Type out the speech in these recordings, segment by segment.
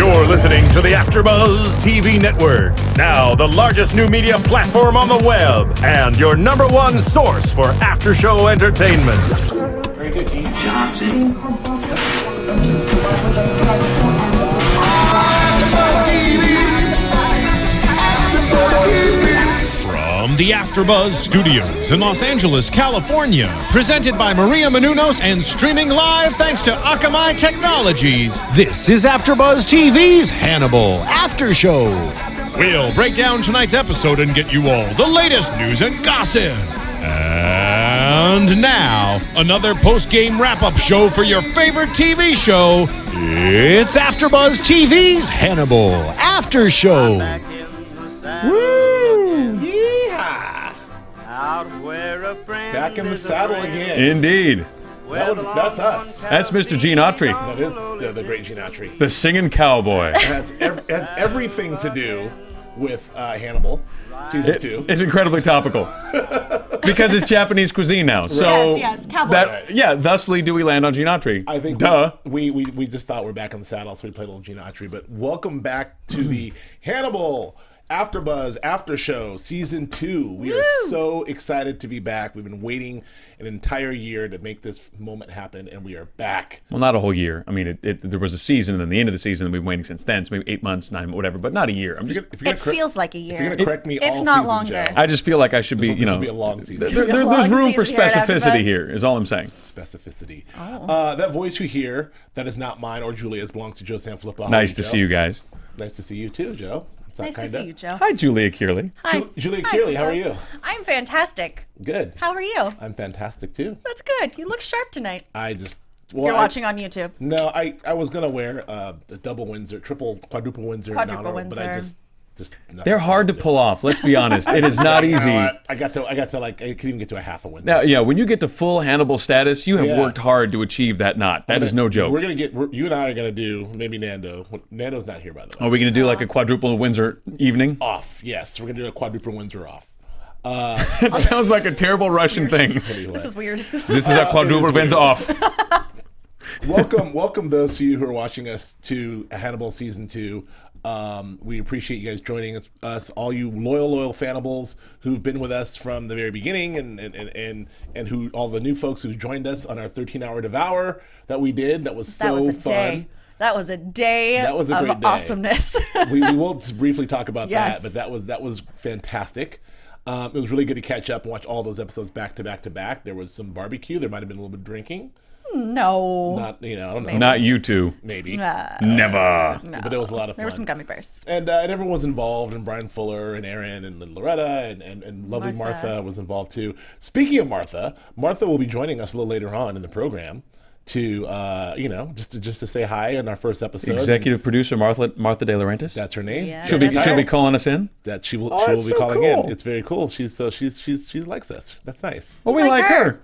You're listening to the AFTERBUZZ TV Network, now the largest new media platform on the web, and your number one source for after-show entertainment. Very good, Gene. Johnson. From the AFTERBUZZ Studios in Los Angeles, California, presented by Maria Menounos and streaming live thanks to Akamai Technologies, this is AFTERBUZZ TV's Hannibal After Show. We'll break down tonight's episode and get you all the latest news and gossip. And now, another post-game wrap-up show for your favorite TV show. It's AFTERBUZZ TV's Hannibal After Show. Woo! Yeehaw! Back in the saddle again. Indeed. That's us. That's Mr. Gene Autry. That is the great Gene Autry. The singing cowboy. It has everything to do with Hannibal, season 2. It's incredibly topical. Because it's Japanese cuisine now. So yes, cowboys. Thusly do we land on Gene Autry. I think Duh. We just thought we're back in the saddle, so we played a little Gene Autry. But welcome back to the Hannibal AFTERBUZZ After Show Season 2. We are so excited to be back. We've been waiting an entire year to make this moment happen, and we are back. Well, not a whole year. I mean, there was a season, and then the end of the season, and we've been waiting since then. So maybe 8 months, 9, whatever, but not a year. It feels like a year. If you're going to correct me if all not season, longer. Joe, I just feel like I should be, this will be a long season. There's room for season here at specificity AFTERBUZZ. here, is all I'm saying. Specificity. That voice you hear, that is not mine or Julia's, belongs to Joe Sanfellipo. Nice to see you guys. Nice to see you too, Joe. Nice to see you, Joe. Hi, Julia Cearley. Hi. Julia Cearley, how are you? I'm fantastic. Good. How are you? I'm fantastic too. That's good. You look sharp tonight. You're watching on YouTube. No, I was gonna wear a double Windsor, quadruple Windsor, Quadruple but I Windsor. just They're hard to pull off. Let's be honest. It is not easy. I got to like I couldn't even get to a half a Windsor. Now, yeah, when you get to full Hannibal status, you have worked hard to achieve that knot. That is no joke. You and I are gonna do maybe Nando. Nando's not here, by the way. Are we going to do like a quadruple Windsor evening? Off? Yes, we're gonna do a quadruple Windsor off. It sounds like a terrible Russian thing. Anyway. This is weird. This is a quadruple Windsor off. Welcome those of you who are watching us to Hannibal Season 2. We appreciate you guys joining us, all you loyal Fannibals who've been with us from the very beginning, and who all the new folks who joined us on our 13-hour Devour that we did. That was so fun. Day. That was a day That was a great of day. awesomeness. we will just briefly talk about Yes. that, but that was fantastic. It was really good to catch up and watch all those episodes back to back to back. There was some barbecue. There might have been a little bit of drinking. No. Not, I don't know. Not you two. Maybe. Never. No. But it was a lot of fun. There were some gummy bears. And everyone was involved, and Brian Fuller and Aaron and Loretta and lovely Martha was involved too. Speaking of Martha will be joining us a little later on in the program to just to say hi in our first episode. Executive producer Martha De Laurentiis. That's her name. Yeah. She'll be calling us in. That she will that's be so calling cool. in. It's very cool. She likes us. That's nice. Well, we like like her. her.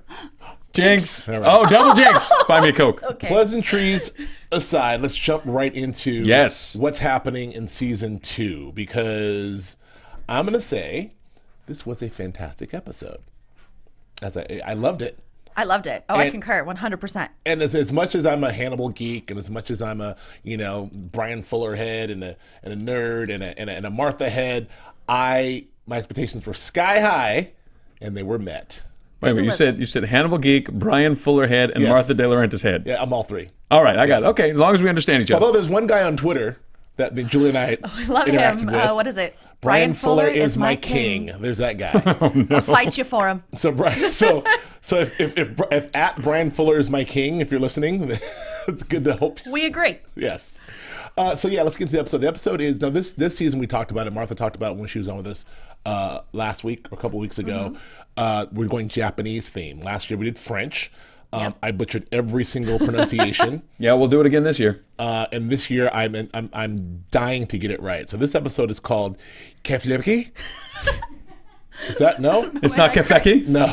Jinx. All right. Oh, double jinx. Buy me a Coke. Okay. Pleasantries aside, let's jump right into what's happening in Season 2, because I'm going to say this was a fantastic episode. I loved it. I loved it. I concur 100%. And as much as I'm a Hannibal geek, and as much as I'm a Brian Fuller head and a nerd and a Martha head, my expectations were sky high, and they were met. Wait a minute, you said Hannibal geek, Brian Fuller head, and Yes. Martha De Laurentiis head. Yeah, I'm all three. All right, I got it. Okay, as long as we understand each other. Although there's one guy on Twitter that Julie and I I love interacted him. with. What is it? Brian Fuller is my king. There's that guy. I'll fight you for him. So if at Brian Fuller is my king, if you're listening, it's good to hope. We agree. Yes. Let's get into the episode. The episode is this season we talked about it. Martha talked about it when she was on with us last week or a couple weeks ago. We're going Japanese theme. Last year we did French. I butchered every single pronunciation. Yeah, we'll do it again this year. And this year I'm dying to get it right. So this episode is called Kaiseki. Is that no? It's not Kaiseki? No.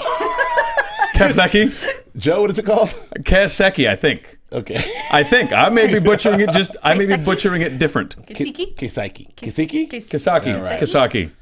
Kaiseki? Joe, what is it called? Kaiseki, I think. Okay. I may be butchering it different. Kaiseki? Kaiseki. Kaiseki? Kisaki. All right. Kisaki.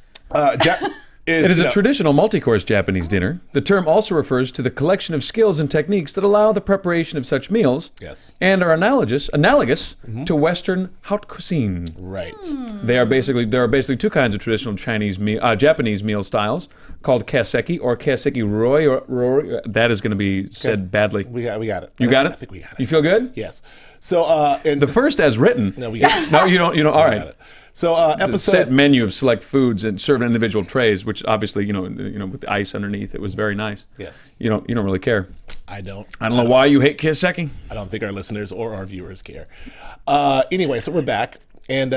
It is a traditional multi-course Japanese dinner. The term also refers to the collection of skills and techniques that allow the preparation of such meals. Yes. And are analogous to Western haute cuisine. Right. There are basically two kinds of traditional Japanese meal styles called Kaiseki or Kaiseki Roi. That is going to be said badly. We got it. You got it? I think we got it. You feel good? Yes. So and The first as written. No, we got it. No, you don't. All We right. got it. So A set episode. menu of select foods and served in individual trays, which obviously with the ice underneath, it was very nice. Yes. You don't really care. I don't. I don't know why you hate Kaiseki. I don't think our listeners or our viewers care. Anyway, so we're back and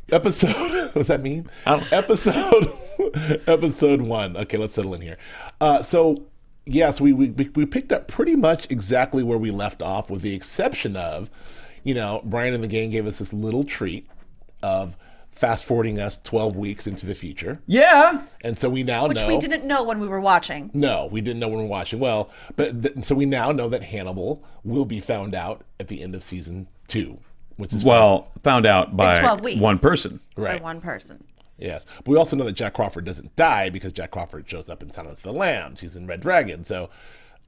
episode. What does that mean? Episode 1. Okay, let's settle in here. So yes, we picked up pretty much exactly where we left off, with the exception of, Brian and the gang gave us this little treat of fast forwarding us 12 weeks into the future. Yeah. And so we now know. Which we didn't know when we were watching. No, we didn't know when we were watching. Well, but so we now know that Hannibal will be found out at the end of season 2, which is found out by 12 weeks. one person. Right. By one person. Yes, but we also know that Jack Crawford doesn't die because Jack Crawford shows up in Silence of the Lambs. He's in Red Dragon, so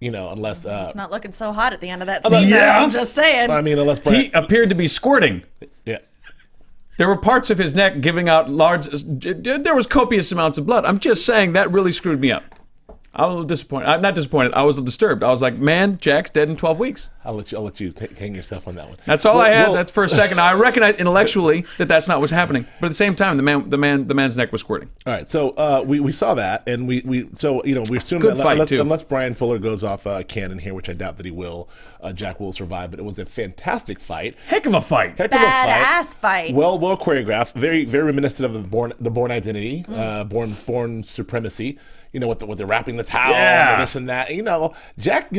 unless It's not looking so hot at the end of that scene. yeah. I'm just saying. I mean, unless Brian, He appeared to be squirting. yeah. There were parts of his neck giving out large. There was copious amounts of blood. I'm just saying that really screwed me up. I was a little disappointed. I'm not disappointed. I was disturbed. I was like, man, Jack's dead in 12 weeks. I'll let you hang yourself on that one. That's all I had. That's for a second. I recognize intellectually that that's not what's happening, but at the same time, the man's neck was squirting. All right, so we saw that, and we assume Good that fight, too. unless Brian Fuller goes off canon here, which I doubt that he will, Jack will survive. But it was a fantastic fight. Heck of a fight. Heck of a fight. Badass fight. Well choreographed. Very very reminiscent of the Bourne Identity, Bourne Supremacy. With the wrapping the towel and this and that. Jack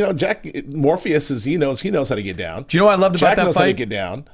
Morpheus he knows how to get down. Do you know what I loved about Jack that knows how to fight? get down.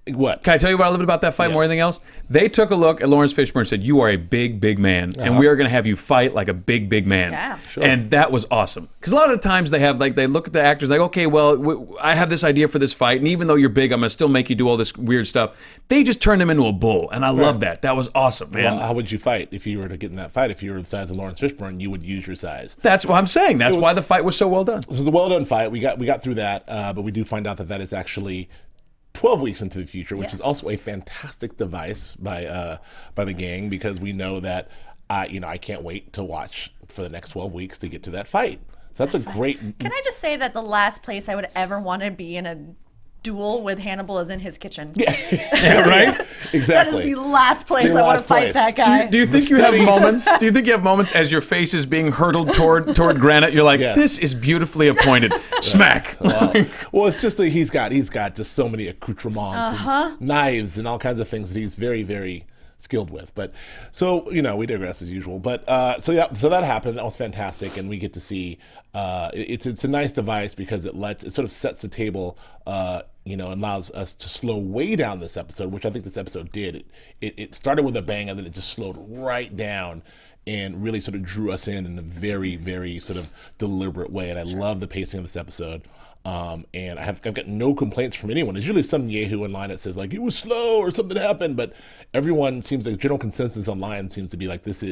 What? Can I tell you what I loved about that fight more than anything else? They took a look at Lawrence Fishburne and said, "You are a big, big man, and we are going to have you fight like a big, big man." Yeah. Sure. And that was awesome. Because a lot of the times they look at the actors like, okay, well, I have this idea for this fight, and even though you're big, I'm going to still make you do all this weird stuff. They just turned him into a bull, and I love that. That was awesome, man. Well, how would you fight if you were to get in that fight? If you were the size of Lawrence Fishburne, you would use your size. That's what I'm saying. That's why the fight was so well done. This was a well done fight. We got through that, but we do find out that is actually 12 weeks into the future, which is also a fantastic device by the gang, because we know that I can't wait to watch for the next 12 weeks to get to that fight. So that's a great. Can I just say that the last place I would ever want to be in a duel with Hannibal is in his kitchen? Yeah, right? Exactly. That is the last place The I want last to fight place. that guy. Do you think you have moments? Do you think you have moments as your face is being hurtled toward granite? You're like, Yes. this is beautifully appointed. Smack. Well, it's just that he's got just so many accoutrements and knives and all kinds of things that he's very, very skilled with. But so we digress as usual. But so that happened. That was fantastic, and we get to see it's a nice device because it sort of sets the table. And allows us to slow way down this episode, which I think this episode did. It started with a bang, and then it just slowed right down and really sort of drew us in a very, very sort of deliberate way. And I love the pacing of this episode. And I've got no complaints from anyone. There's usually some yahoo online that says, like, it was slow or something happened, but everyone seems like general consensus online seems to be like, this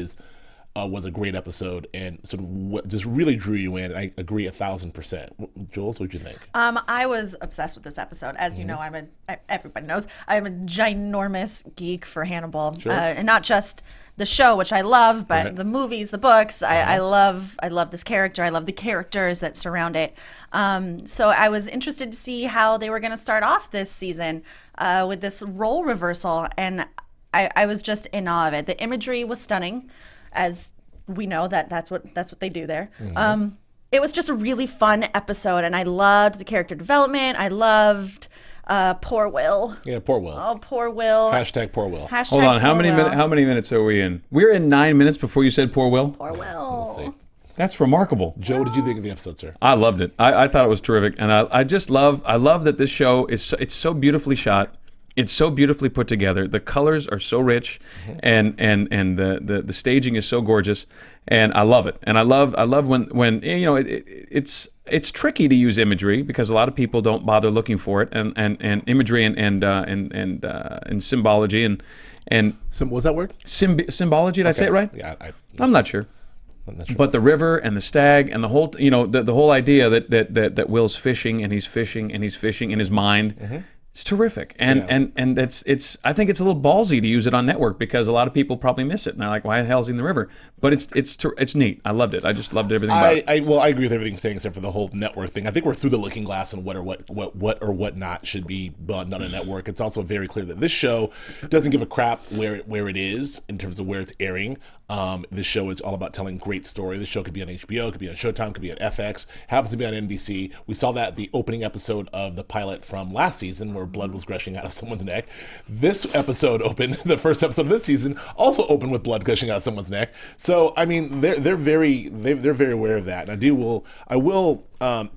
was a great episode and sort of just really drew you in. I agree 1,000%. Jules, what'd you think? I was obsessed with this episode. As you know, everybody knows, I'm a ginormous geek for Hannibal. Sure. And not just the show, which I love, but the movies, the books. I love this character. I love the characters that surround it. So I was interested to see how they were going to start off this season with this role reversal. And I was just in awe of it. The imagery was stunning. As we know that's what they do there. It was just a really fun episode, and I loved the character development. I loved poor Will. Yeah, poor Will. Oh, poor Will. Hashtag poor Will. Hashtag Hold on. How poor many Will. minutes? How many minutes are we in? We're in 9 minutes before you said poor Will. Poor Will. Let's see. That's remarkable. Joe, what did you think of the episode, sir? I loved it. I thought it was terrific, and I just love that this show it's so beautifully shot. It's so beautifully put together. The colors are so rich, and the staging is so gorgeous, and I love it. And I love when it's it's tricky to use imagery because a lot of people don't bother looking for it, and imagery and symbology and What's that word? symbology. Did I say it right? Yeah, I'm not sure. But the river and the stag and the whole, the whole idea that Will's fishing and he's fishing in his mind, it's terrific. And it's I think it's a little ballsy to use it on network because a lot of people probably miss it and they're like, why the hell's he in the river? But it's neat. I loved it. I just loved everything about it. I agree with everything you're saying except for the whole network thing. I think we're through the looking glass on what or what not should be done on a network. It's also very clear that this show doesn't give a crap where it is in terms of where it's airing. This show is all about telling great story. This show could be on HBO, could be on Showtime, could be on FX, happens to be on NBC. We saw that the opening episode of the pilot from last season where blood was gushing out of someone's neck. This episode opened, the first episode of this season, also opened with blood gushing out of someone's neck. So I mean, they're very aware of that. And I will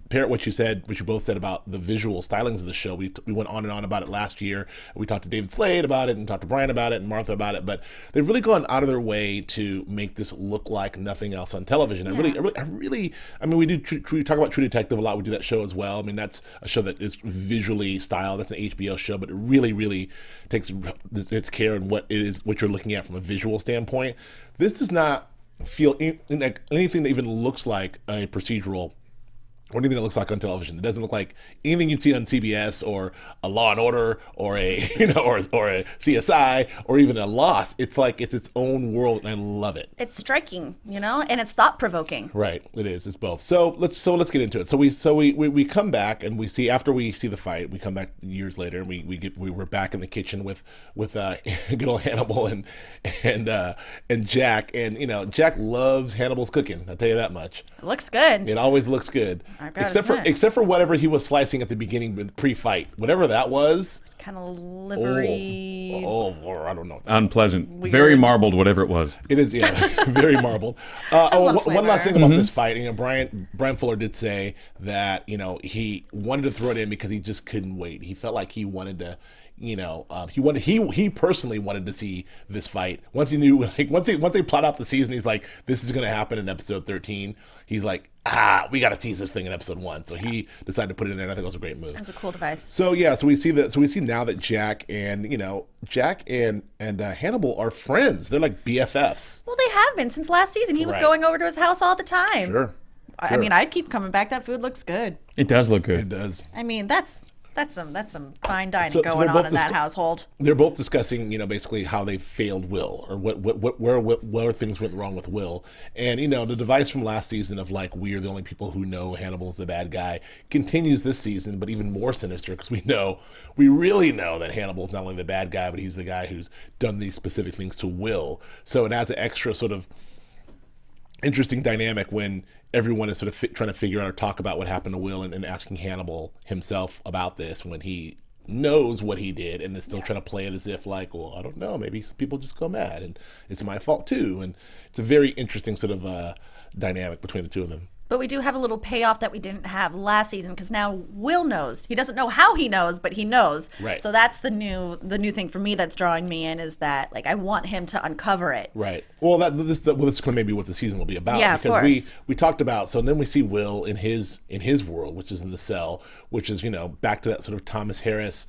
parrot what you both said about the visual stylings of the show. We went on and on about it last year. We talked to David Slade about it and talked to Brian about it and Martha about it, but they've really gone out of their way to make this look like nothing else on television. I mean, we talk about True Detective a lot. We do that show as well. I mean, that's a show that is visually styled. That's an HBO show, but it really takes its care in what you're looking at from a visual standpoint. This does not feel like anything that even looks like a procedural or anything that looks like on television. It doesn't look like anything you'd see on CBS or a Law and Order or a or a CSI or even a Lost. It's like it's its own world, and I love it. It's striking, and it's thought provoking. Right, it is. It's both. So let's get into it. So we come back and we see after we see the fight, we come back years later and we're back in the kitchen with good old Hannibal and Jack, and Jack loves Hannibal's cooking. I'll tell you that much. It looks good. It always looks good. Except for whatever he was slicing at the beginning with pre-fight, whatever that was. Kind of livery. I don't know. Unpleasant. Weird. Very marbled, whatever it was. It is, yeah, very marbled. One last thing about this fight. Brian Fuller did say that he wanted to throw it in because he just couldn't wait. He felt like he wanted to. He personally wanted to see this fight. Once he knew, once they plot out the season, he's like, this is going to happen in episode 13. He's like, we got to tease this thing in episode 1. So he decided to put it in there, and I think it was a great move. It was a cool device. So yeah, so we see now that Jack and Hannibal are friends. They're like BFFs. Well, they have been since last season. He was going over to his house all the time. Sure. I mean, I'd keep coming back. That food looks good. It does look good. It does. I mean, that's some fine dining going on in that household. They're both discussing, basically how they failed Will, or where things went wrong with Will. And the device from last season of like we're the only people who know Hannibal's the bad guy continues this season, but even more sinister because we really know that Hannibal's not only the bad guy, but he's the guy who's done these specific things to Will. So it adds an extra sort of interesting dynamic when everyone is sort of trying to figure out or talk about what happened to Will and asking Hannibal himself about this when he knows what he did and is still trying to play it as if like, well, I don't know, maybe some people just go mad and it's my fault too. And it's a very interesting sort of dynamic between the two of them. But we do have a little payoff that we didn't have last season because now Will knows. He doesn't know how he knows, but he knows. Right. So that's the new thing for me that's drawing me in is that like I want him to uncover it. Right. Well, this is kind of maybe what the season will be about. Yeah, because of course. we talked about, so then we see Will in his world, which is in the cell, which is back to that sort of Thomas Harris,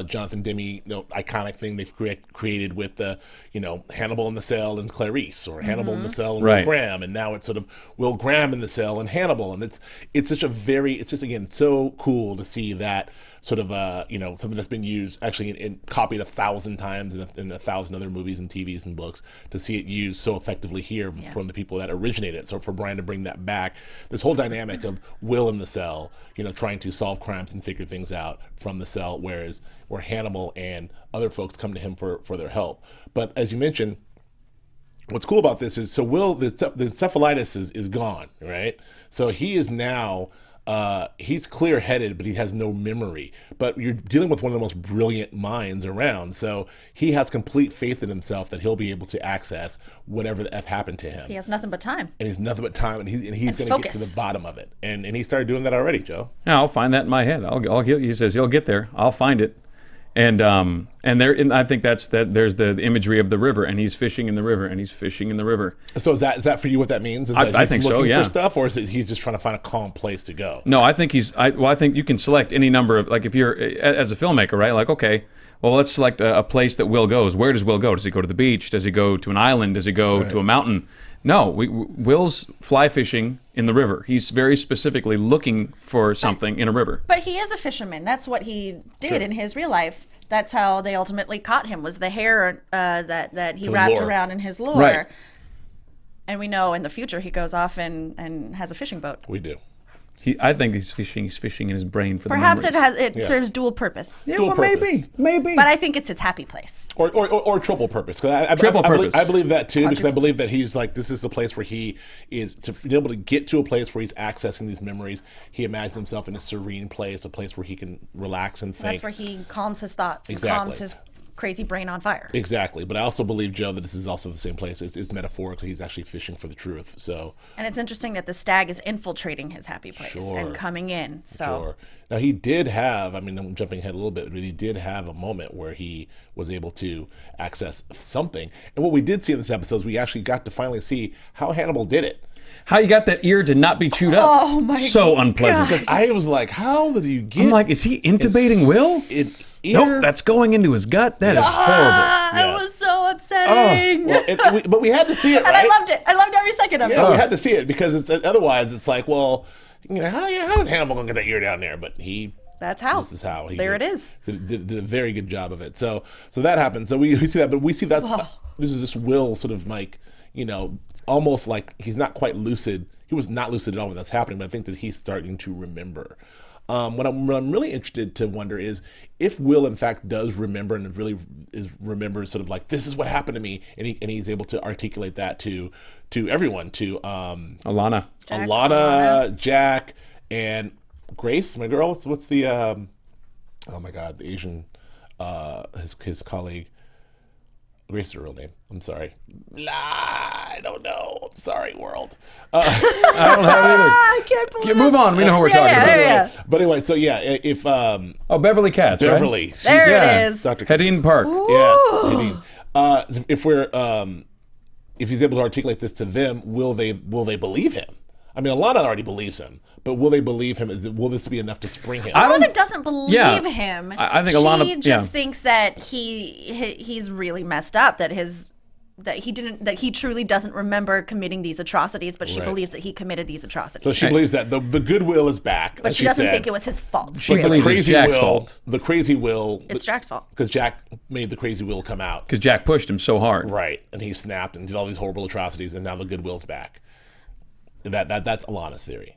Jonathan Demme, iconic thing they've created with the, Hannibal in the cell and Clarice, or Hannibal in the cell and Will Graham, and now it's sort of Will Graham in the cell and Hannibal, and it's just again so cool to see that sort of something that's been used actually and copied 1,000 times in 1,000 other movies and TVs and books, to see it used so effectively here from the people that originated it. So for Brian to bring that back, this whole dynamic of Will in the cell, trying to solve crimes and figure things out from the cell, where Hannibal and other folks come to him for their help. But as you mentioned, what's cool about this is, so Will, the encephalitis is gone, right? So he is now, he's clear-headed, but he has no memory. But you're dealing with one of the most brilliant minds around, so he has complete faith in himself that he'll be able to access whatever the F happened to him. He has nothing but time. And he's nothing but time, and he's going to get to the bottom of it. And he started doing that already, Joe. Yeah, I'll find that in my head. He says he'll get there. I'll find it. And I think there's the imagery of the river, and he's fishing in the river, and he's fishing in the river. So is that for you what that means? Is that I he's think so, looking yeah. for stuff, or is it he's just trying to find a calm place to go? No, I think I think you can select any number of, like, if you're as a filmmaker, right? Like, okay, well, let's select a place that Will goes. Where does Will go? Does he go to the beach? Does he go to an island? Does he go to a mountain? No, Will's fly fishing in the river. He's very specifically looking for something in a river. But he is a fisherman. That's what he did in his real life. That's how they ultimately caught him, was the hair that he wrapped lure. around in his lure. Right. And we know in the future he goes off and has a fishing boat. We do. I think he's fishing in his brain for Perhaps the memories. it serves dual purpose. Yeah, Dual well, purpose. maybe. But I think it's its happy place. Or triple purpose. 'Cause I believe that too, because I believe that he's like, this is the place where he is, to be able to get to a place where he's accessing these memories. He imagines himself in a serene place, a place where he can relax and think. That's where he calms his thoughts. Exactly. He calms his crazy brain on fire. Exactly. But I also believe, Joe, that this is also the same place. It's metaphorically, he's actually fishing for the truth. So. And it's interesting that the stag is infiltrating his happy place Sure. and coming in. So. Sure. Now he did have, I mean, I'm jumping ahead a little bit, but he did have a moment where he was able to access something. And what we did see in this episode is we actually got to finally see how Hannibal did it. How you got that ear to not be chewed up? Oh my So unpleasant. Because I was like, how did you get I'm like, is he intubating Will? ear? Nope, that's going into his gut. That is horrible. It Yes. was so upsetting. Well, but we had to see it, And right? I loved it. I loved every second of it. Yeah, we had to see it because otherwise it's like, well, how is Hannibal going to get that ear down there? But That's how. this is how. There it is. So did a very good job of it. So that happened. So we see that, but we see this is just Will sort of like, almost like he's not quite lucid. He was not lucid at all when that's happening, but I think that he's starting to remember. What I'm really interested to wonder is if Will in fact does remember and really remembers sort of like, this is what happened to me, and he's able to articulate that to everyone, to Alana. Alana, Jack, and Grace, my girl. What's the oh my God, the Asian his colleague. Grace is her real name. I'm sorry. I don't know. I'm sorry, world. I don't have it either. I can't believe Move on. We know who we're talking about. yeah. But anyway, so yeah, if Beverly Katz, right? Beverly, There Yeah. it is. Dr. Hedine Park. Yes, Nadine. If we're if he's able to articulate this to them, will they believe him? I mean, Alana already believes him, but will they believe him? Will this be enough to spring him? Alana doesn't believe him. I think Alana. She just thinks that he's really messed up. That he truly doesn't remember committing these atrocities, but she Right. believes that he committed these atrocities. So she believes that the goodwill is back. but as she doesn't said. think it was his fault. She really. believes it's Crazy Jack's Will, fault. the crazy Will. It's Jack's fault. Because Jack made the crazy Will come out. Because Jack pushed him so hard. Right, and he snapped and did all these horrible atrocities, and now the goodwill's back. That's Alana's theory.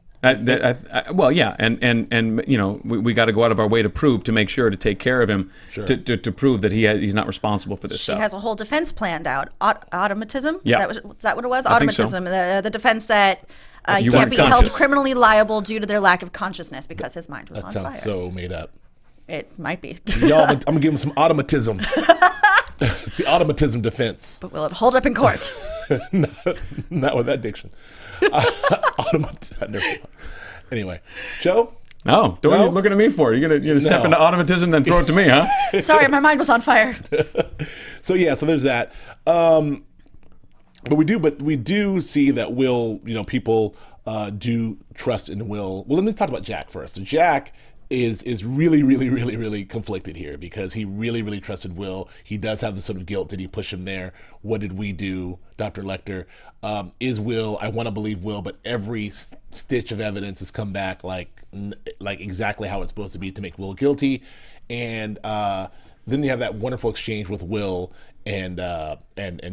Well, yeah, and we got to go out of our way to make sure to take care of him, Sure. to prove that he's not responsible for this She stuff. has a whole defense planned out. Automatism? Yeah. Is that what it was? I think so. Automatism. The defense that You he can't weren't be held conscious. criminally liable due to their lack of consciousness because his mind was That on sounds fire. so made up. It might be. Y'all, I'm gonna give him some automatism. It's the automatism defense. But will it hold up in court? Not with that diction. Anyway, Joe. No, what are you looking at me for? You're gonna step No. into automatism, then throw it to me, huh? Sorry, my mind was on fire. So there's that. But we do see that Will. People do trust in Will. Well, let me talk about Jack first. So Jack is really, really, really, really conflicted here because he really, really trusted Will. He does have the sort of guilt. Did he push him there? What did we do, Dr. Lecter? Is Will? I want to believe Will, but every stitch of evidence has come back like exactly how it's supposed to be to make Will guilty. And then you have that wonderful exchange with Will and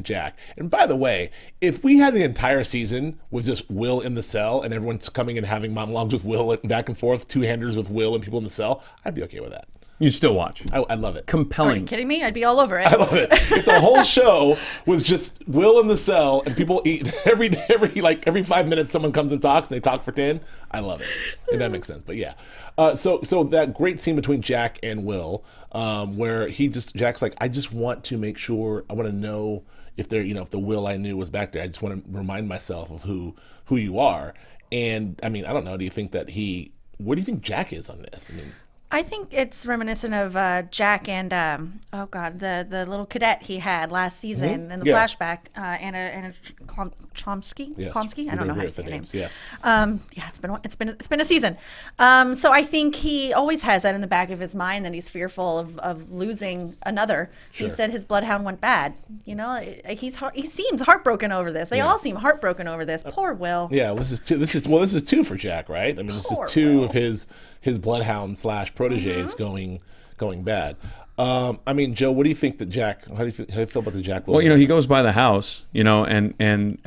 Jack. And by the way, if we had the entire season was just Will in the cell and everyone's coming and having monologues with Will back and forth, two-handers with Will and people in the cell, I'd be okay with that. You still watch. I love it. Are you Compelling. kidding me? I'd be all over it. I love it. If the whole show was just Will in the cell and people eat every 5 minutes someone comes and talks and they talk for 10, I love it. And that makes sense. But yeah. So that great scene between Jack and Will, where Jack's like, I just want to make sure, I want to know if if the Will I knew was back there. I just want to remind myself of who you are. And I mean, I don't know. Do you think that where do you think Jack is on this? I mean, I think it's reminiscent of Jack and the little cadet he had last season in the flashback, Anna Chomsky. Yes. Klonsky? I don't know how to say her name. Yes. It's been a season. So I think he always has that in the back of his mind that he's fearful of losing another. Sure. He said his bloodhound went bad. You know, he seems heartbroken over this. They all seem heartbroken over this. Poor Will. Yeah, this is two for Jack, right? I mean, this is two of his bloodhound / proteges going bad. I mean, Joe, what do you think that Jack? How do you feel about the Jack? Well, he goes by the house, and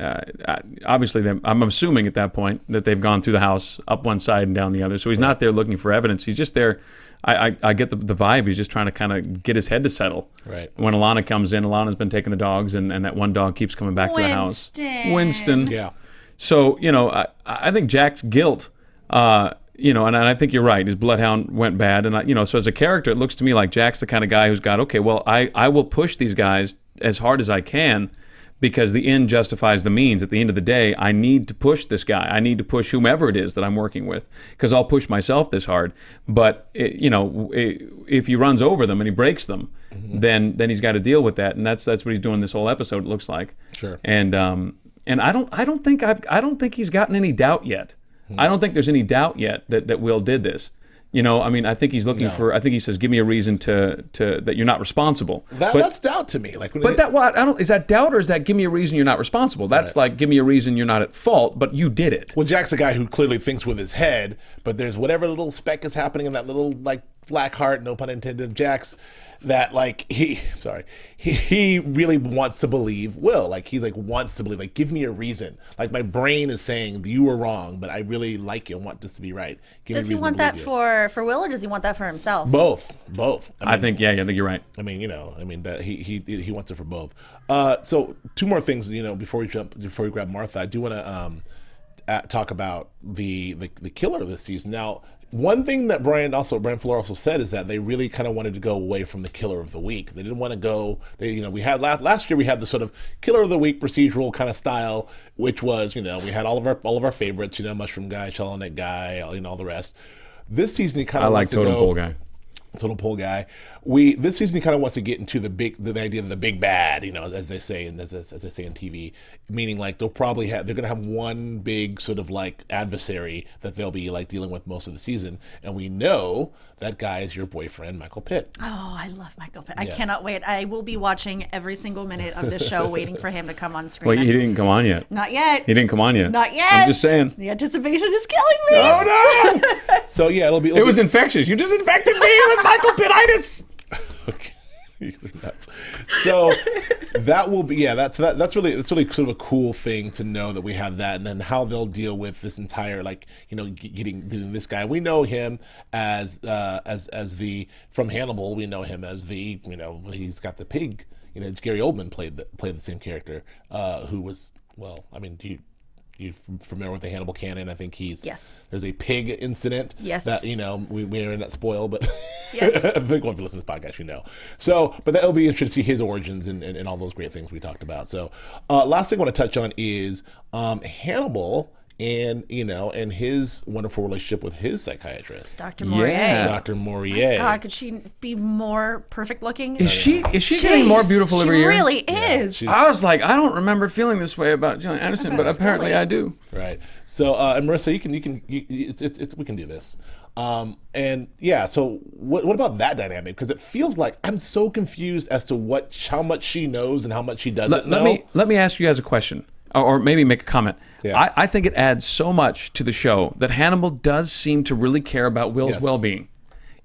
obviously, I'm assuming at that point that they've gone through the house up one side and down the other. So he's not there looking for evidence. He's just there. I get the vibe. He's just trying to kind of get his head to settle. Right. When Alana comes in, Alana's been taking the dogs, and that one dog keeps coming back to the house. Winston. Yeah. So I think Jack's guilt. And I think you're right. His bloodhound went bad, and so as a character, it looks to me like Jack's the kind of guy who's got, okay, well, I will push these guys as hard as I can because the end justifies the means. At the end of the day, I need to push this guy. I need to push whomever it is that I'm working with because I'll push myself this hard. But if he runs over them and he breaks them, then he's got to deal with that, and that's what he's doing this whole episode. It looks like. Sure. And I don't think he's gotten any doubt yet. I don't think there's any doubt yet that Will did this. I think he's looking for. I think he says, "Give me a reason to that you're not responsible." That's doubt to me. Like, is that doubt or is that give me a reason you're not responsible? That's like give me a reason you're not at fault, but you did it. Well, Jack's a guy who clearly thinks with his head, but there's whatever little speck is happening in that little like black heart, no pun intended, of Jack's. That like he really wants to believe Will. Like he's like wants to believe. Like give me a reason. Like my brain is saying you were wrong, but I really like you and want this to be right. Does he want that for Will or does he want that for himself? Both. I think you're right. I mean that he wants it for both. So two more things. Before we grab Martha, I do want to talk about the killer of this season. Now, one thing that Brian Fuller also said is that they really kind of wanted to go away from the killer of the week. They didn't want to go. We had last year we had the sort of killer of the week procedural kind of style, which was we had all of our favorites. Mushroom Guy, Shovel Knight Guy, all the rest. This season he kind of wants to go. Totem Pole Guy. This season he kind of wants to get into the idea of the big bad, as they say as they say in TV, meaning like they're gonna have one big sort of like adversary that they'll be like dealing with most of the season, and we know that guy is your boyfriend Michael Pitt. Oh, I love Michael Pitt. Yes. I cannot wait. I will be watching every single minute of this show, waiting for him to come on screen. Well, he didn't come on yet. Not yet. He didn't come on yet. Not yet. I'm just saying. The anticipation is killing me. Oh no! So yeah, it was infectious. You just infected me with Michael Pittitis. Okay. You're nuts. So that will be that's really sort of a cool thing to know that we have that, and then how they'll deal with this entire getting this guy. We know him as the from Hannibal. We know him as the he's got the pig. Gary Oldman played the same character who was you familiar with the Hannibal canon? I think there's a pig incident. Yes. That we are not spoil, but yes. I think if you listen to this podcast, So, but that'll be interesting to see his origins and all those great things we talked about. So, last thing I want to touch on is Hannibal and his wonderful relationship with his psychiatrist, Dr. Morier. Yeah. Dr. Morier. God, could she be more perfect looking? Is she getting more beautiful every year? She really is. I was like, I don't remember feeling this way about Gillian Anderson, but apparently I do. Right. So, and Marissa, we can do this. So what about that dynamic? Because it feels like I'm so confused as to how much she knows and how much she doesn't know. Let me ask you guys a question, or maybe make a comment. Yeah. I think it adds so much to the show that Hannibal does seem to really care about Will's well-being.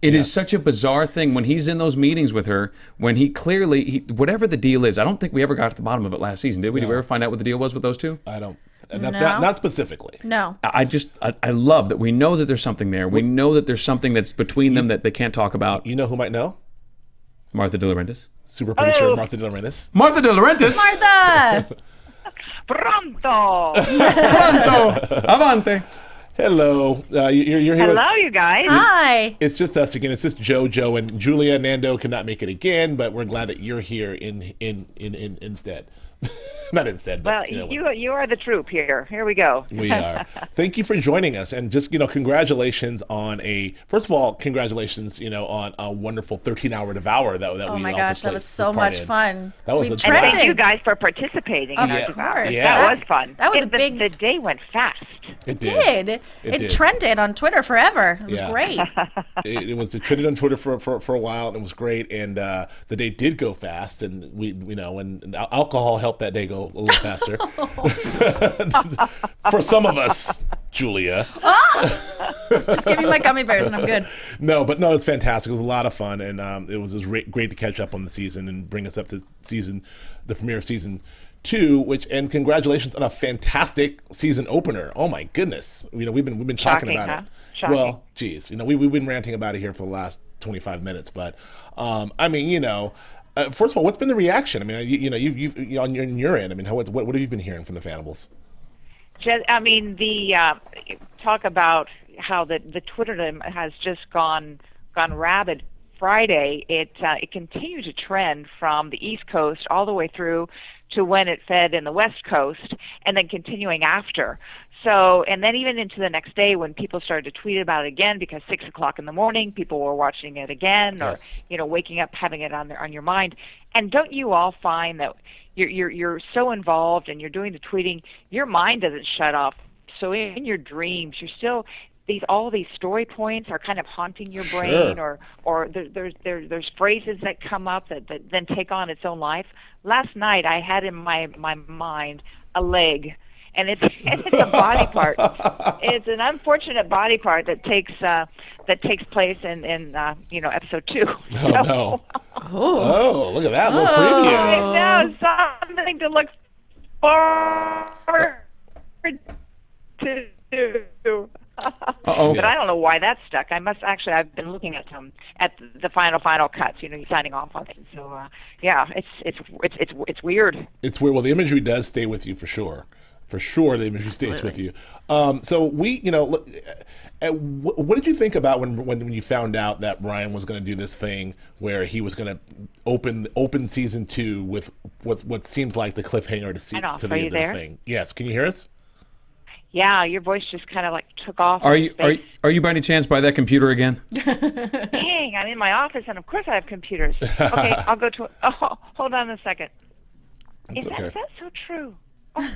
It is such a bizarre thing when he's in those meetings with her, when he clearly, whatever the deal is, I don't think we ever got to the bottom of it last season, did we? No. Did we ever find out what the deal was with those two? I don't. Not specifically. No. I love that we know that there's something there. We know that there's something that's between them that they can't talk about. You know who might know? Martha De Laurentiis. Super producer Martha De Laurentiis. Martha De Laurentiis. Martha! Pronto! Pronto! Avanti! Hello. You're here. Hello, you guys. Hi. It's just us again. It's just Joe, and Julia. Nando cannot make it again, but we're glad that you're here in instead. Not instead. Well, But, you are the troop here. Here we go. we are. Thank you for joining us, and just congratulations on first of all, congratulations, on a wonderful 13-hour Devour that Oh we my all gosh, took that place- was so took part much in. fun. That was We a And trended. thank you guys for participating in our Of Devour. course. Yeah. That was fun. That was a big- The day went fast. It did. It did. trended on Twitter forever. It was Yeah. great. It trended on Twitter for a while, and it was great. And the day did go fast, and and alcohol helped that day go a little faster. For some of us, Julia. Just give me my gummy bears and I'm good. No, it's fantastic. It was a lot of fun, and it was great to catch up on the season and bring us up to the premiere of season 2. And congratulations on a fantastic season opener. Oh my goodness, we've been talking Shocking, about huh? it. Shocking. Well, geez, we've been ranting about it here for the last 25 minutes, but first of all, what's been the reaction? I mean, you've on your end. I mean, what have you been hearing from the Fannibals? Talk about how the Twitterdom has just gone rabid. Friday, it continued to trend from the East Coast all the way through to when it fed in the West Coast, and then continuing after. So, and then even into the next day when people started to tweet about it again, because 6 o'clock in the morning, people were watching it again, Yes. or waking up having it on your mind. And don't you all find that you're so involved and you're doing the tweeting, your mind doesn't shut off. So in your dreams, you're still all these story points are kind of haunting your brain, Sure. or there's phrases that come up that then take on its own life. Last night I had in my mind a leg, and it's a body part. It's an unfortunate body part that takes place in episode 2. Oh no! Oh, look at that little preview. I know, something to look forward to. Uh-oh. But I don't know why that's stuck. I've been looking at the final cuts. Signing off on it. So it's weird. It's weird. Well, the imagery does stay with you for sure. For sure, the imagery stays with you. So what did you think about when you found out that Ryan was going to do this thing where he was going to open season 2 with what seems like the cliffhanger to the end of the thing? Yes. Can you hear us? Yeah, your voice just kind of like took off. Are you by any chance by that computer again? Dang, I'm in my office, and of course I have computers. Okay, I'll go to. Oh, hold on a second. Is that so true? Oh.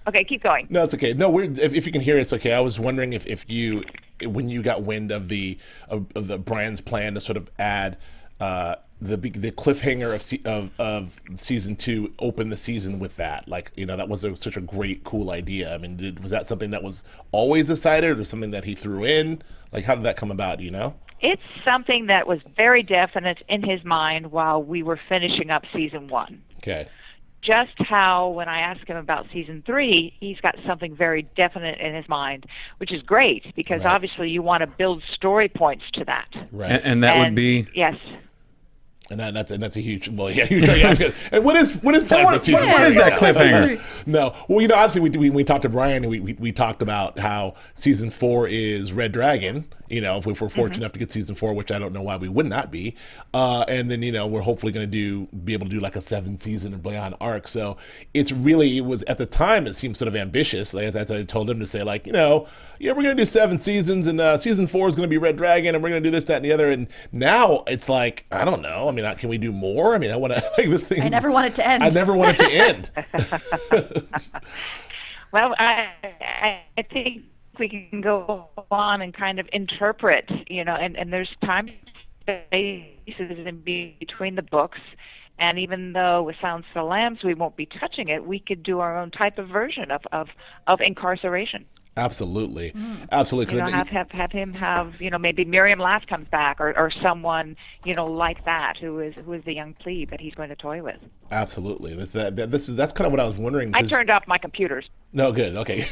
Okay, keep going. No, it's okay. No, if you can hear it, it's okay. I was wondering if you, when you got wind of the Brian's plan to sort of add the cliffhanger of season 2, open the season with that. Like, that was such a great, cool idea. I mean, was that something that was always decided, or something that he threw in? Like, how did that come about? Do you know? It's something that was very definite in his mind while we were finishing up season 1. Okay. Just how when I ask him about season 3, he's got something very definite in his mind, which is great because Right. obviously you want to build story points to that. Right. And that would be... Yes. And that's a huge, well, yeah, huge. And what is planned for season? What is that cliffhanger? No, well, obviously we talked to Brian, and we talked about how season 4 is Red Dragon. If we're fortunate enough to get season 4, which I don't know why we would not be, and then we're hopefully going to be able to do like a 7-season and beyond arc. So it was at the time it seemed sort of ambitious. Like, as I told him to say, like, yeah, we're going to do 7 seasons, and season 4 is going to be Red Dragon, and we're going to do this, that, and the other. And now it's like, I don't know. I mean, can we do more? I mean, I want to like this thing. I never want it to end. I never want it to end. Well, I think we can go on and kind of interpret, and there's time spaces in between the books. And even though with Silence of the Lambs we won't be touching it, we could do our own type of version of incarceration. Absolutely, absolutely. Have him have maybe Miriam Lass comes back or someone like that who is the young plebe that he's going to toy with. Absolutely, that's kind of what I was wondering. I turned off my computers. No, good, okay.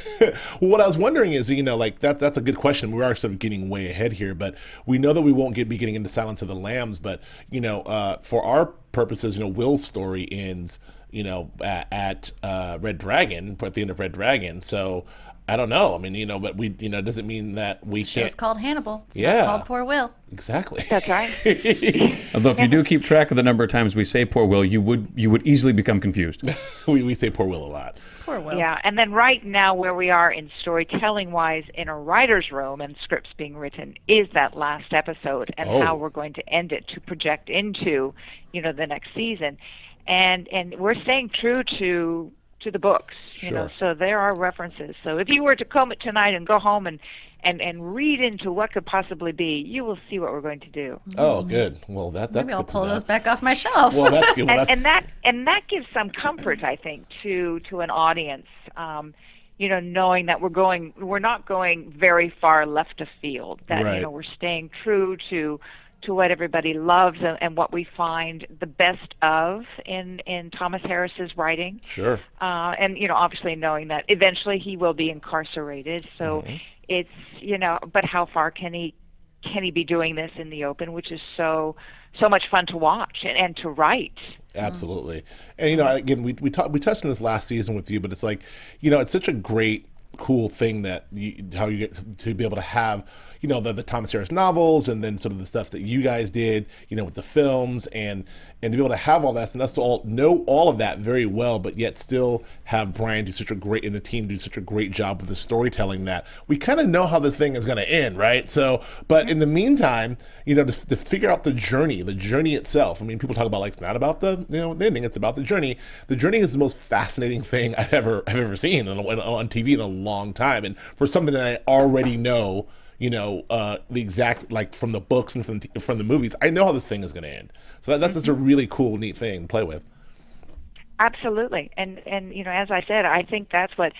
Well, what I was wondering is, like that's a good question. We are sort of getting way ahead here, but we know that we won't be getting into Silence of the Lambs. But for our purposes, Will's story ends, at Red Dragon, at the end of Red Dragon. So. I don't know. I mean, but we, doesn't mean that we Show's can't. called Hannibal. It's Yeah. not called Poor Will. Exactly. That's right. Although if you do keep track of the number of times we say poor Will, you would easily become confused. we say poor Will a lot. Poor Will. Yeah, and then right now where we are in storytelling-wise in a writer's room and scripts being written is that last episode and how we're going to end it to project into, the next season. And we're staying true to the books, Sure. so there are references. So if you were to comb it tonight and go home and read into what could possibly be, you will see what we're going to do. Oh, good. Well, that's Maybe I'll good to pull know. those back off my shelf. Well, that's good. Well, And that gives some comfort, I think, to an audience. Knowing that we're not going very far left of field. That Right. we're staying true to what everybody loves and what we find the best of in Thomas Harris's writing. Sure. And obviously knowing that eventually he will be incarcerated. So it's but how far can he be doing this in the open, which is so much fun to watch and to write. Absolutely. And again, we touched on this last season with you, but it's like, it's such a great, cool thing that how you get to be able to have the Thomas Harris novels, and then sort of the stuff that you guys did with the films, and to be able to have all that, and us to all know all of that very well, but yet still have Brian do such a great, and the team do such a great job with the storytelling that we kind of know how the thing is going to end, right? So, but in the meantime, to figure out the journey itself. I mean, people talk about it's not about the the ending, it's about the journey. The journey is the most fascinating thing I've ever seen on TV in a long time, and for something that I already know. The exact, from the books and from the movies, I know how this thing is going to end. So that's just a really cool, neat thing to play with. Absolutely, and as I said, I think that's what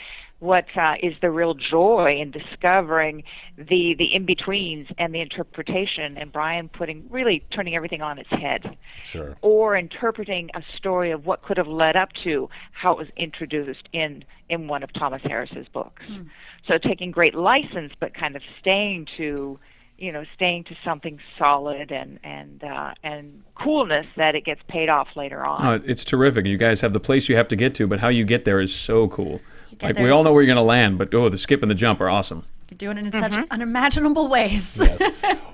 is the real joy in discovering the in-betweens and the interpretation, and Brian turning everything on its head. Sure. Or interpreting a story of what could have led up to how it was introduced in one of Thomas Harris's books. So taking great license, but kind of staying to something solid and coolness that it gets paid off later on. Oh, it's terrific. You guys have the place you have to get to, but how you get there is so cool. get We there. all know where you're going to land, but the skip and the jump are awesome. You're doing it in such unimaginable ways. Yes.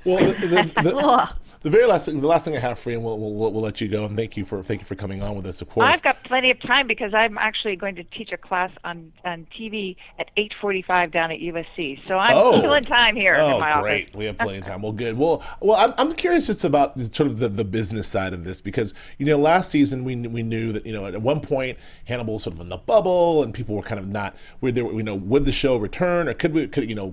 Well, Ugh. the last thing I have for you, and we'll let you go. And thank you for coming on with us, of course. I've got plenty of time because I'm actually going to teach a class on TV at 8:45 down at USC. So I'm killing time here in my office. Great. We have plenty of time. Well, good. Well, I'm curious just about sort of the business side of this, because last season we knew that at one point Hannibal was sort of in the bubble, and people were kind of not would the show return, or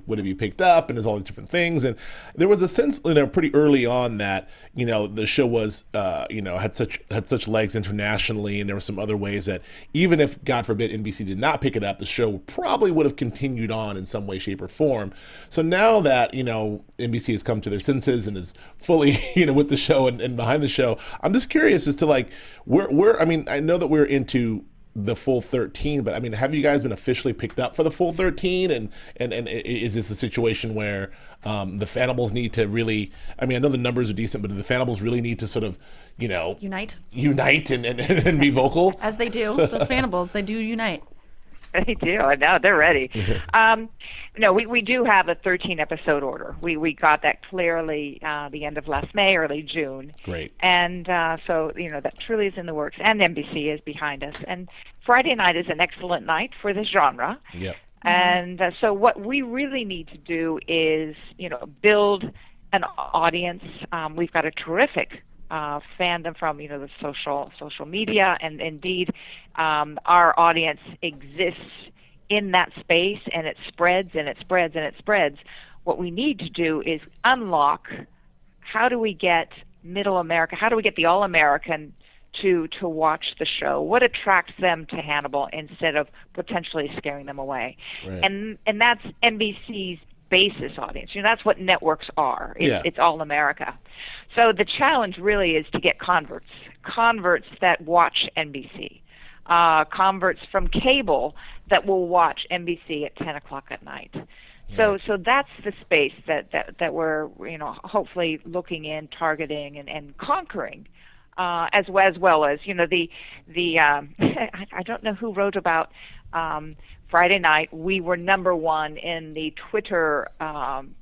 would it be picked up, and there's all these different things, and there was a sense pretty early on that the show was had such legs internationally, and there were some other ways that even if, God forbid, NBC did not pick it up, the show probably would have continued on in some way, shape, or form. So now that NBC has come to their senses and is fully with the show and behind the show, I'm just curious as to where I mean, I know that we're into the full 13, but I mean, have you guys been officially picked up for the full 13? And is this a situation where the Hannibals need to really, I mean, I know the numbers are decent, but do the Hannibals really need to sort of, Unite and be vocal? as they do. Those Hannibals, they do unite. They do. Now they're ready. No, we do have a 13-episode order. We got that clearly the end of last May, early June. Great. And so, that truly is in the works. And NBC is behind us. And Friday night is an excellent night for this genre. Yep. And so what we really need to do is, build an audience. We've got a terrific fandom from the social media, and indeed our audience exists in that space, and it spreads and it spreads and it spreads. What we need to do is unlock, how do we get middle America, how do we get the all-American to watch the show? What attracts them to Hannibal instead of potentially scaring them away? Right. And that's NBC's basis audience. That's what networks are. It's all America. So the challenge really is to get converts that watch NBC, converts from cable that will watch NBC at 10 o'clock at night. So that's the space that we're hopefully looking in, targeting and conquering, as well as the I don't know who wrote about Friday night, we were number one in the Twitter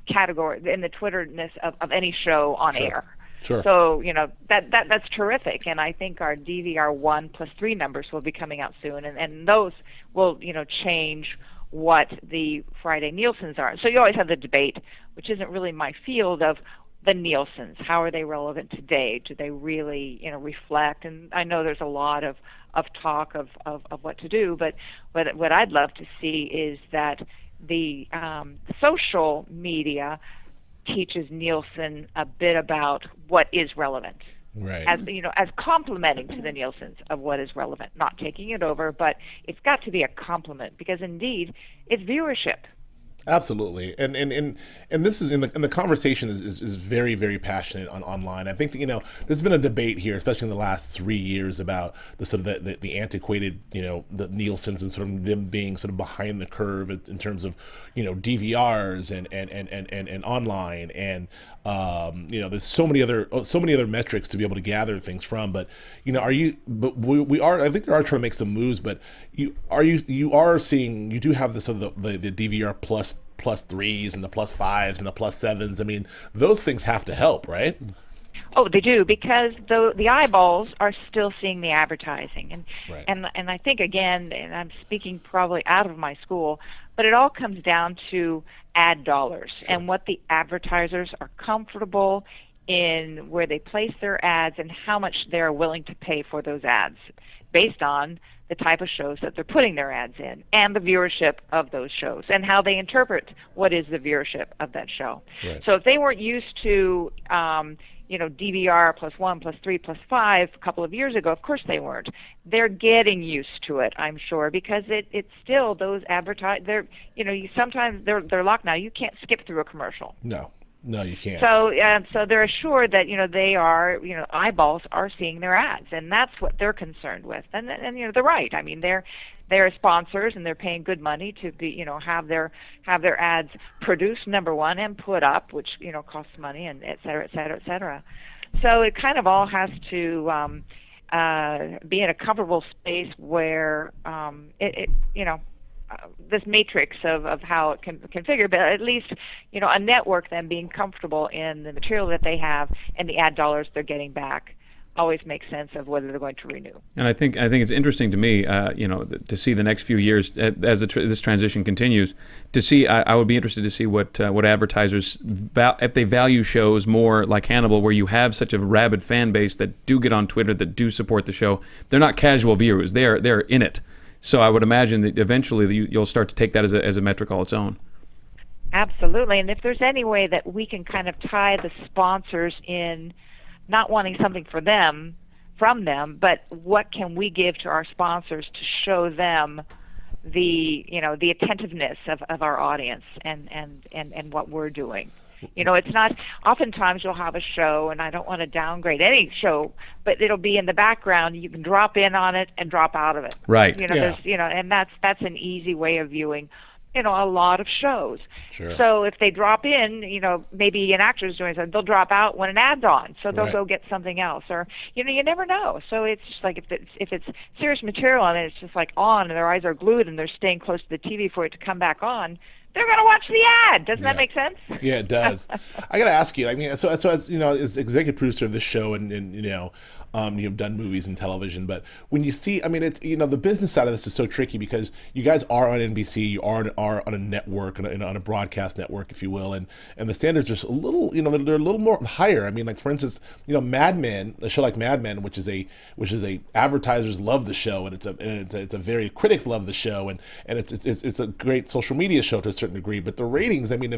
category, in the Twitterness of any show on air. Sure. So, that's terrific. And I think our DVR 1 plus 3 numbers will be coming out soon. And those will, change what the Friday Nielsen's are. So you always have the debate, which isn't really my field, of the Nielsen's. How are they relevant today? Do they really, reflect? And I know there's a lot of talk of what to do, but what I'd love to see is that the social media teaches Nielsen a bit about what is relevant. Right. As complementing to the Nielsen's of what is relevant, not taking it over, but it's got to be a complement, because indeed it's viewership. Absolutely, and this is in the conversation is very, very passionate online. I think that, there's been a debate here, especially in the last 3 years, about the sort of the antiquated, the Nielsen's and sort of them being sort of behind the curve in terms of DVRs and online, and there's so many other metrics to be able to gather things from. But we are, I think there are trying to make some moves, but you are seeing, you do have the sort of the DVR plus 3s and the plus 5s and the plus 7s. I mean, those things have to help, right? Oh, they do, because the eyeballs are still seeing the advertising, and right. and I think, again, and I'm speaking probably out of my school, but it all comes down to ad dollars. Sure. And what the advertisers are comfortable in, where they place their ads, and how much they're willing to pay for those ads, based on the type of shows that they're putting their ads in, and the viewership of those shows, and how they interpret what is the viewership of that show. Right. So if they weren't used to DVR plus 1 plus 3 plus 5 a couple of years ago, of course they weren't. They're getting used to it, I'm sure, because it's still those sometimes they're locked now. You can't skip through a commercial. No, you can't. So they're assured that they are, eyeballs are seeing their ads, and that's what they're concerned with. And they're right. I mean, they're sponsors, and they're paying good money to be have their ads produced, number one, and put up, which costs money, and et cetera, et cetera, et cetera. So it kind of all has to be in a comfortable space where this matrix of how it can configure, but at least a network then being comfortable in the material that they have and the ad dollars they're getting back always makes sense of whether they're going to renew. And I think it's interesting to me, to see the next few years as this transition continues. To see, I would be interested to see what advertisers, if they value shows more like Hannibal, where you have such a rabid fan base that do get on Twitter, that do support the show. They're not casual viewers; they're in it. So I would imagine that eventually you'll start to take that as a metric all its own. Absolutely, and if there's any way that we can kind of tie the sponsors in, not wanting something from them, but what can we give to our sponsors to show them the attentiveness of our audience and what we're doing. It's not, oftentimes you'll have a show, and I don't want to downgrade any show, but it'll be in the background. You can drop in on it and drop out of it. Right. There's, and that's an easy way of viewing, a lot of shows. Sure. So if they drop in, maybe an actor's doing something, they'll drop out when an ad's on, so they'll go get something else, or you never know. So it's just like if it's serious material and it's just like on, and their eyes are glued and they're staying close to the TV for it to come back on, they're going to watch the ad. Doesn't that make sense? Yeah, it does. I got to ask you, I mean, so as as executive producer of this show, and you've done movies and television, but when you see, I mean, it's, the business side of this is so tricky, because you guys are on NBC, you are on a network, on a broadcast network, if you will, and the standards are a little, they're a little more higher. I mean, like, for instance, Mad Men, a show like Mad Men, which is a advertisers love the show, and it's a very, critics love the show, and it's a great social media show to a certain degree, but the ratings, I mean,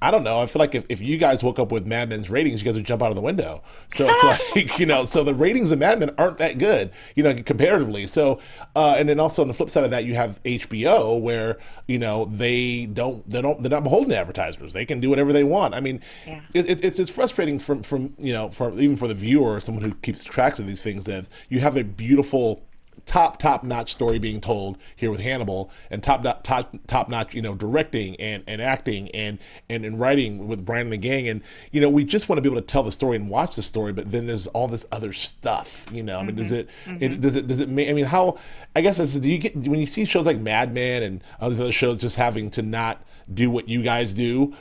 I feel like if you guys woke up with Mad Men's ratings, you guys would jump out of the window. So it's like, so the ratings of Mad Men aren't that good, comparatively. So, and then also on the flip side of that, you have HBO, where they're not beholden to advertisers. They can do whatever they want. I mean, it's frustrating from even for the viewer or someone who keeps track of these things, that you have a beautiful top notch story being told here with Hannibal, and top notch, directing and acting and writing with Brian and the gang. And we just want to be able to tell the story and watch the story, but then there's all this other stuff. I mean, does it how, I guess, do you get, when you see shows like Mad Men and other shows just having to not do what you guys do,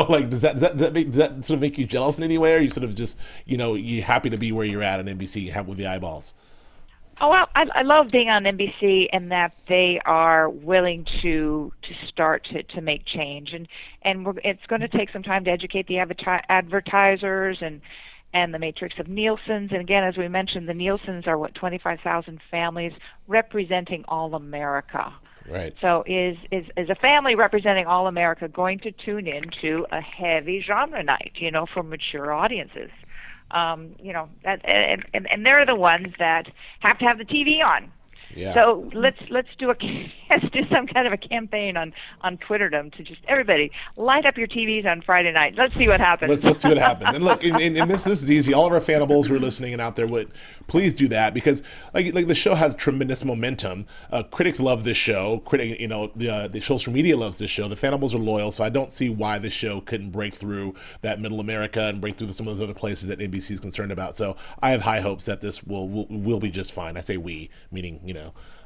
like does that sort of make you jealous in any way, or you sort of just you happy to be where you're at on NBC with the eyeballs? Oh, well, I love being on NBC and that they are willing to start to make change, and it's going to take some time to educate the advertisers and the matrix of Nielsen's. And again, as we mentioned, the Nielsen's are 25,000 families representing all America. Right. So is a family representing all America going to tune into a heavy genre night, for mature audiences? And they're the ones that have to have the TV on. Yeah. So let's do some kind of a campaign on Twitterdom to just everybody light up your TVs on Friday night. Let's see what happens. Let's see what happens. And look, and this is easy. All of our Fannibles who are listening and out there please do that, because like the show has tremendous momentum. Critics love this show. The social media loves this show. The Fannibles are loyal, so I don't see why the show couldn't break through that middle America and break through some of those other places that NBC is concerned about. So I have high hopes that this will be just fine. I say we, meaning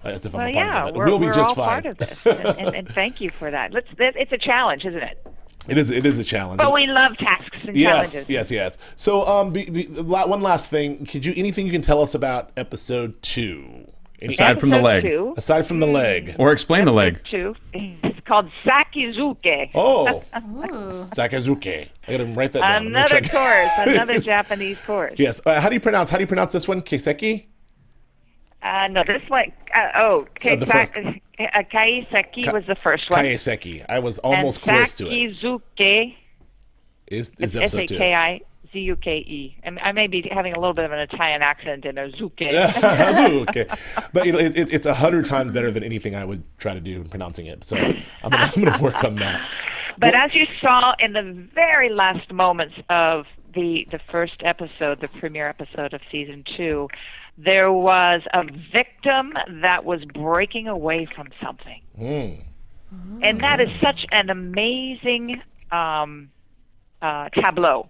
as if I'm a part of it. We'll be just all fine. Part of this, and thank you for that. It's a challenge, isn't it? It is a challenge. But we love tasks and challenges. Yes. So, one last thing. Anything you can tell us about episode 2? Aside from the leg. Aside from the leg. Or explain the leg. 2. It's called Sakizuke. Oh, Sakizuke. I gotta write that down. Another course, another Japanese course. Yes. How do you pronounce this one? Kaiseki? No, this one. Kaiseki was the first one. Kaiseki. I was almost close to it. Sakizuke is episode 2. Sakizuke. I may be having a little bit of an Italian accent in a zuke. Zuke. But it's 100 times better than anything I would try to do in pronouncing it. So I'm gonna work on that. But as you saw in the very last moments of the first episode, the premiere episode of season 2, there was a victim that was breaking away from something. And that is such an amazing tableau.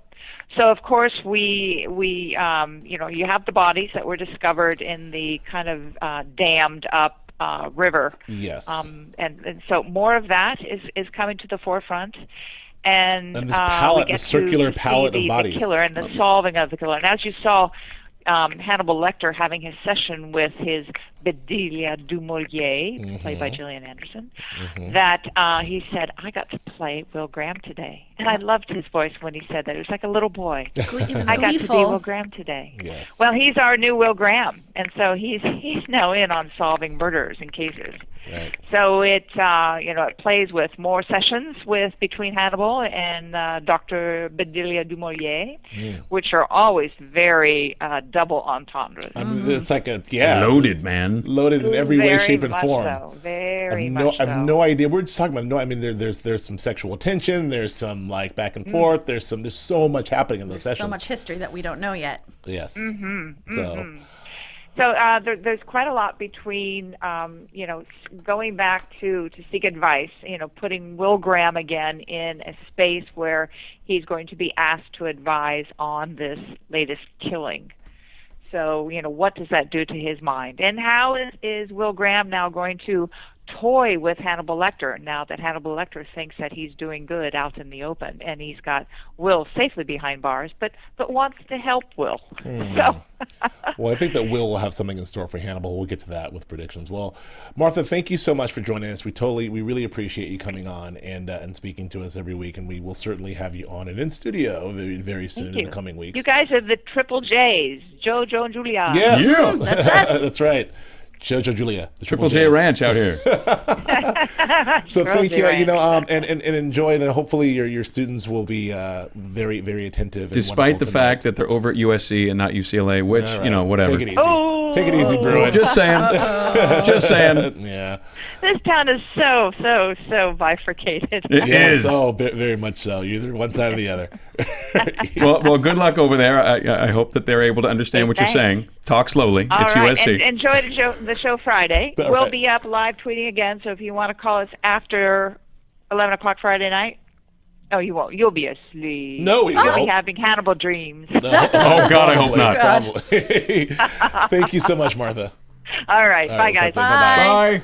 So, of course, we you have the bodies that were discovered in the kind of dammed up river. Yes. And so more of that is coming to the forefront. And this palette, the circular palette of bodies. The killer and the solving of the killer. And as you saw, Hannibal Lecter having his session with his Bedelia Dumouriez, played by Gillian Anderson, that he said, I got to play Will Graham today. And I loved his voice when he said that. It was like a little boy. I got to be Will Graham today. Yes. Well, he's our new Will Graham. And so he's now in on solving murders and cases. Right. So it plays with more sessions between Hannibal and Dr. Bedelia Dumouriez, which are always very double entendres. I mean, it's like loaded, man. Loaded in every way, shape, and form. So. Very much so. I have no idea. We're just talking about there's some sexual tension. There's some like back and forth. There's so much happening in those sessions. So much history that we don't know yet. Yes. So there's quite a lot between, going back to seek advice, putting Will Graham again in a space where he's going to be asked to advise on this latest killing. So, what does that do to his mind? And how is Will Graham now going to toy with Hannibal Lecter now that Hannibal Lecter thinks that he's doing good out in the open and he's got Will safely behind bars, but wants to help Will. So. Well, I think that Will have something in store for Hannibal. We'll get to that with predictions. Well, Martha, thank you so much for joining us. We really appreciate you coming on and speaking to us every week, and we will certainly have you on and in studio very, very soon in the coming weeks. You guys are the Triple J's, Joe, and Julia. Yes, yeah. That's us. That's right. Joe, Julia, the Triple J Ranch out here. So thank you, and enjoy, and hopefully your students will be very, very attentive. Despite the fact that they're over at USC and not UCLA, which, whatever. Take it easy. Take it easy, Bruin. Just saying. Just saying. Yeah. This town is so bifurcated. It is. So very much so. You're either one side or the other. Well, good luck over there. I hope that they're able to understand what you're saying. Talk slowly. All it's right, USC. and enjoy the show Friday. All We'll right. be up live tweeting again, so if you want to call us after 11 o'clock Friday night, oh, you won't. You'll be asleep. No, we You'll won't. be having Hannibal dreams. Oh, God, I hope not. Probably. Thank you so much, Martha. All right. All Bye, right, we'll guys. talk to you. Bye-bye. Bye.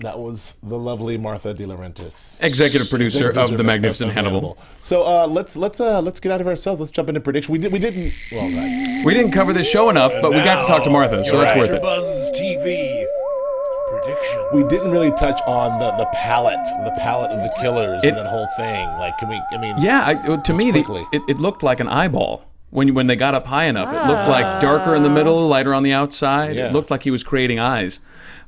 That was the lovely Martha De Laurentiis, Executive producer of The Magnificent Hannibal. So let's get out of ourselves. Let's jump into prediction. We didn't. Well, right. We didn't cover this show enough, but we got to talk to Martha, so that's worth it. AfterBuzz TV predictions. We didn't really touch on the palette of the killers and that whole thing. Like, can we? I mean, Yeah, to me, quickly. it looked like an eyeball. When they got up high enough, it looked like darker in the middle, lighter on the outside. Yeah. It looked like he was creating eyes.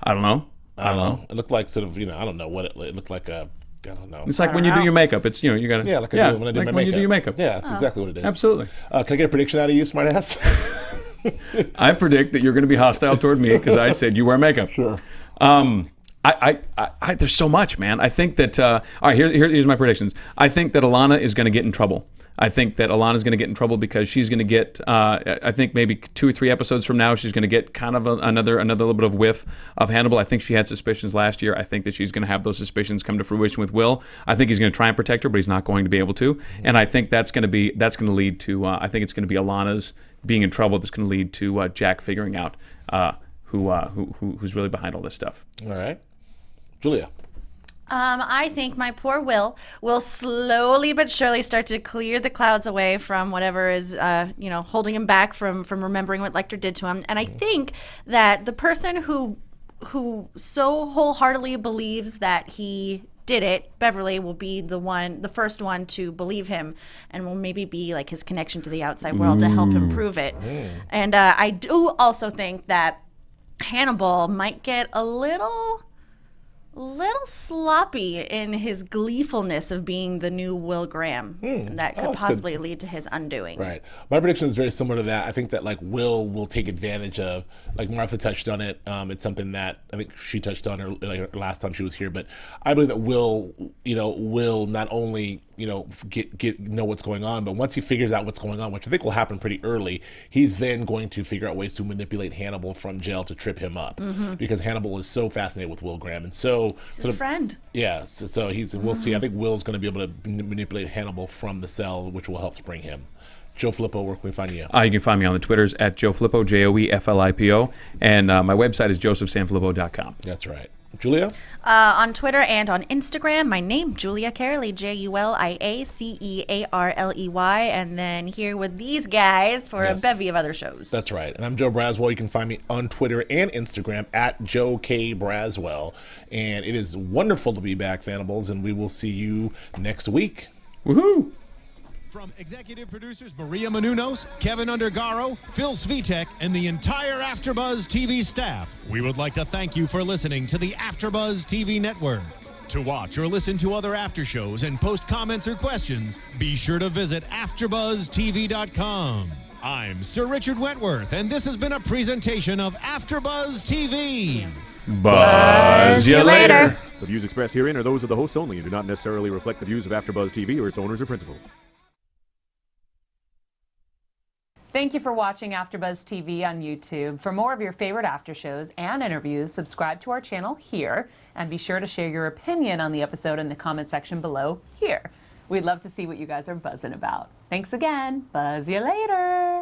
I don't know. I don't know. It looked like sort of, I don't know what it looked like. I don't know. It's like when you do your makeup. It's you gotta Like I do when I do like my when makeup. you do your makeup. Yeah, that's exactly what it is. Absolutely. Can I get a prediction out of you, smartass? I predict that you're going to be hostile toward me because I said you wear makeup. Sure. There's so much, man. I think that. All right, here's my predictions. I think that Alana is going to get in trouble. I think that Alana's going to get in trouble because she's going to get. I think maybe 2 or 3 episodes from now, she's going to get kind of another little bit of whiff of Hannibal. I think she had suspicions last year. I think that she's going to have those suspicions come to fruition with Will. I think he's going to try and protect her, but he's not going to be able to. And I think that's going to lead to. I think it's going to be Alana's being in trouble. That's going to lead to Jack figuring out who's really behind all this stuff. All right, Julia. I think my poor Will slowly but surely start to clear the clouds away from whatever is, holding him back from remembering what Lecter did to him. And I think that the person who so wholeheartedly believes that he did it, Beverly, will be the first one to believe him, and will maybe be like his connection to the outside world to help him prove it. And I do also think that Hannibal might get a little sloppy in his gleefulness of being the new Will Graham. And that could possibly lead to his undoing. Right. My prediction is very similar to that. I think that Will take advantage of, like Martha touched on it. It's something that I think she touched on her last time she was here. But I believe that Will not only know what's going on, but once he figures out what's going on, which I think will happen pretty early, he's then going to figure out ways to manipulate Hannibal from jail to trip him up, because Hannibal is so fascinated with Will Graham and so He's his friend. Yeah, so we'll see. I think Will's going to be able to manipulate Hannibal from the cell, which will help spring him. Joe Flippo, where can we find you? You can find me on the Twitters at Joe Flippo, JoeFlipo, and my website is josephsanfilippo.com. That's right. Julia? On Twitter and on Instagram, my name, Julia Cearley, JuliaCearley, and then here with these guys for a bevy of other shows. That's right. And I'm Joe Braswell. You can find me on Twitter and Instagram at Joe K. Braswell. And it is wonderful to be back, Fannibals, and we will see you next week. Woohoo! From executive producers Maria Menounos, Kevin Undergaro, Phil Svitek, and the entire AfterBuzz TV staff, we would like to thank you for listening to the AfterBuzz TV network. To watch or listen to other after shows and post comments or questions, be sure to visit AfterBuzzTV.com. I'm Sir Richard Wentworth, and this has been a presentation of AfterBuzz TV. Buzz you later. The views expressed herein are those of the hosts only and do not necessarily reflect the views of AfterBuzz TV or its owners or principals. Thank you for watching AfterBuzz TV on YouTube. For more of your favorite after shows and interviews, subscribe to our channel here, and be sure to share your opinion on the episode in the comment section below here. We'd love to see what you guys are buzzing about. Thanks again. Buzz you later.